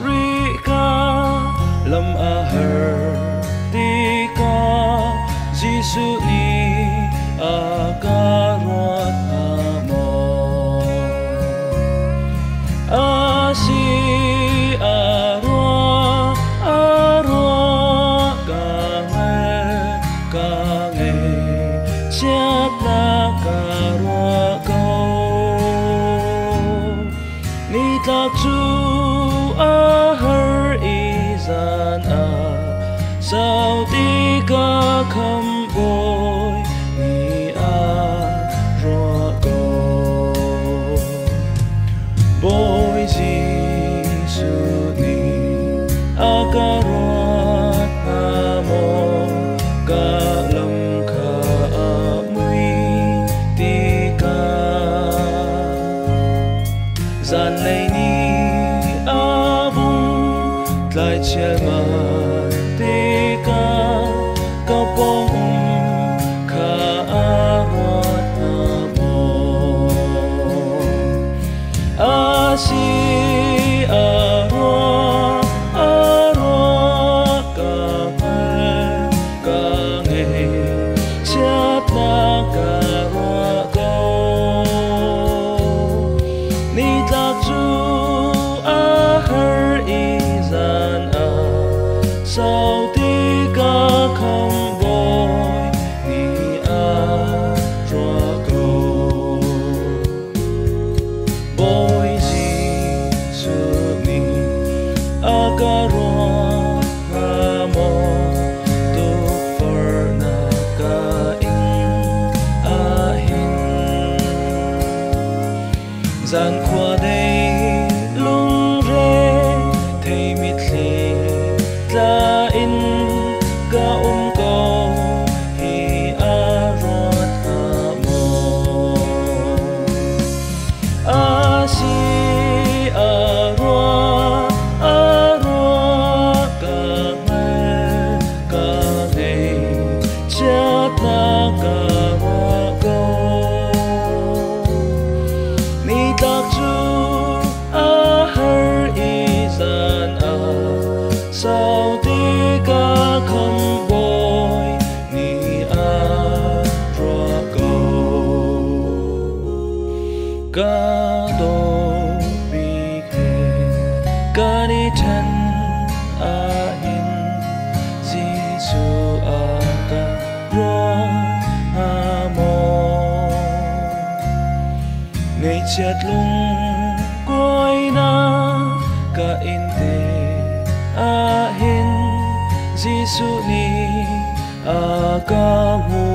rika lam ahar tika Giêsu ni akarot amo asi arwa kange siat na karwa ko ni ta chu ahar izan a sao ti ka kham boy ni a ro ko boy Giêsu ni akarot amo ka lam kha amui ti ka zan nei ni abung tlai chel ma ti ka kapong kha arot amo asi sao ti ka kham boy ni a ro ko boy Giêsu ni akaron amo tu for na ka in ahin zan kwa dei lung re thei mit la in ga ko hi arot amo asi arwa ka nei chat na ka ko ni tak chu ahar izan a sao ti ka kham boy ni a ro ko ka do bi ke ka ni chan a in Giêsu a ka ro amo nei chat lung koi na ka in te ahin Giêsu ni akamu